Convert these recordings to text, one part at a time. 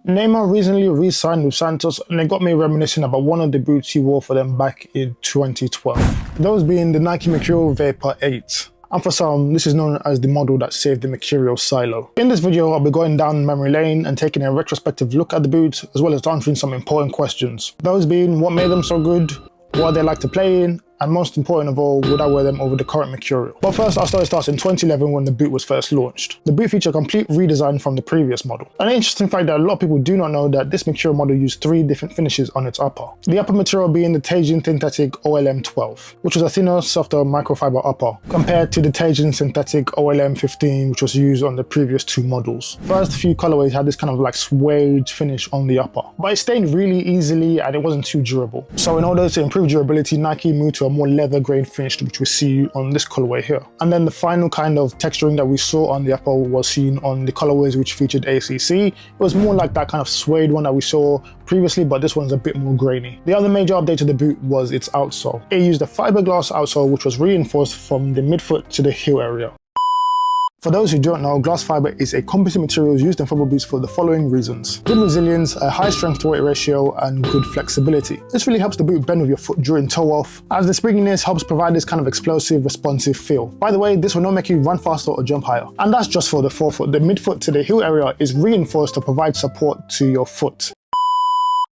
Neymar recently re-signed with Santos, and it got me reminiscing about one of the boots he wore for them back in 2012. Those being the Nike Mercurial Vapor VIII. And for some, this is known as the model that saved the Mercurial silo. In this video, I'll be going down memory lane and taking a retrospective look at the boots, as well as answering some important questions. Those being, what made them so good, what they like to play in, and most important of all, would I wear them over the current Mercurial? But first, our story starts in 2011 when the boot was first launched. The boot featured a complete redesign from the previous model. An interesting fact that a lot of people do not know that this Mercurial model used 3 different finishes on its upper. The upper material being the Tajin Synthetic OLM 12, which was a thinner, softer microfiber upper, compared to the Tajin Synthetic OLM 15, which was used on the previous 2 models. First few colorways had this kind of like suede finish on the upper, but it stained really easily and it wasn't too durable. So in order to improve durability, Nike moved to a more leather grain finish, which we see on this colorway here. And then the final kind of texturing that we saw on the upper was seen on the colorways which featured ACC. It was more like that kind of suede one that we saw previously, but this one's a bit more grainy. The other major update to the boot was its outsole. It used a fiberglass outsole which was reinforced from the midfoot to the heel area. For those who don't know, glass fiber is a composite material used in football boots for the following reasons: good resilience, a high strength to weight ratio, and good flexibility. This really helps the boot bend with your foot during toe off, as the springiness helps provide this kind of explosive, responsive feel. By the way, this will not make you run faster or jump higher. And that's just for the forefoot. The midfoot to the heel area is reinforced to provide support to your foot.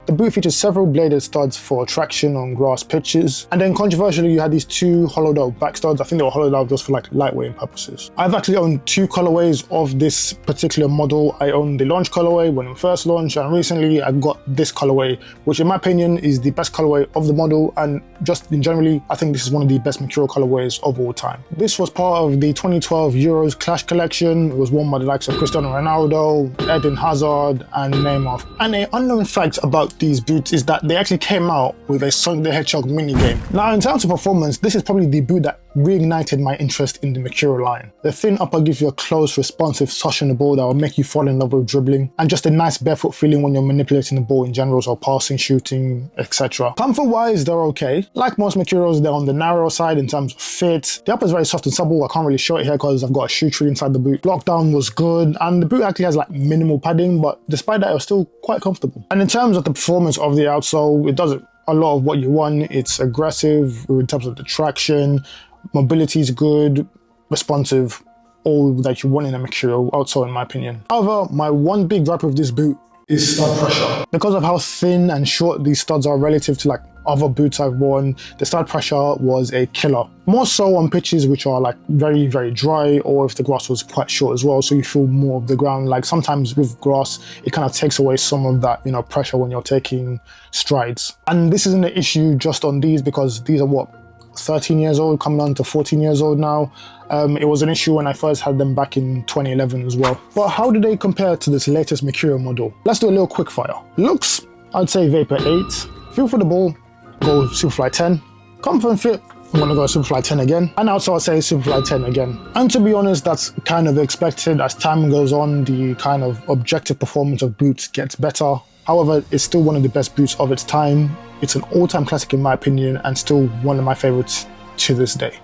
The boot features several bladed studs for traction on grass pitches, and then controversially you had these 2 hollowed out back studs. I think they were hollowed out just for like lightweighting purposes. I've actually owned 2 colorways of this particular model. I owned the launch colorway when it first launched, and recently I got this colorway, which in my opinion is the best colorway of the model, and just in generally I think this is one of the best Mercurial colorways of all time. This was part of the 2012 Euros Clash collection. It was worn by the likes of Cristiano Ronaldo, Eden Hazard and Neymar. And an unknown fact about these boots is that they actually came out with a Sonic the Hedgehog mini game. Now in terms of performance, this is probably the boot that reignited my interest in the Mercurial line. The thin upper gives you a close, responsive touch on the ball that will make you fall in love with dribbling, and just a nice barefoot feeling when you're manipulating the ball in general, so passing, shooting, etc. Comfort wise, they're okay. Like most Mercurials, they're on the narrow side in terms of fit. The upper is very soft and supple. I can't really show it here because I've got a shoe tree inside the boot. Lockdown was good, and the boot actually has like minimal padding, but despite that it was still quite comfortable. And in terms of the performance of the outsole, it does a lot of what you want. It's aggressive in terms of the traction, mobility is good, responsive, all that you want in a Mercurial outsole in my opinion. However, my one big gripe with this boot is stud pressure. Because of how thin and short these studs are relative to like other boots I've worn, the stud pressure was a killer. More so on pitches which are like very, very dry, or if the grass was quite short as well, so you feel more of the ground. Like sometimes with grass, it kind of takes away some of that, you know, pressure when you're taking strides. And this isn't an issue just on these, because these are what, 13 years old, coming on to 14 years old now. It was an issue when I first had them back in 2011 as well. But how do they compare to this latest Mercurial model? Let's do a little quick fire. Looks, I'd say Vapor 8. Feel for the ball, go Superfly 10. Comfort and fit, I'm gonna go Superfly 10 again. And also I'll say Superfly 10 again. And to be honest, that's kind of expected. As time goes on, the kind of objective performance of boots gets better. However, it's still one of the best boots of its time. It's an all-time classic in my opinion, and still one of my favorites to this day.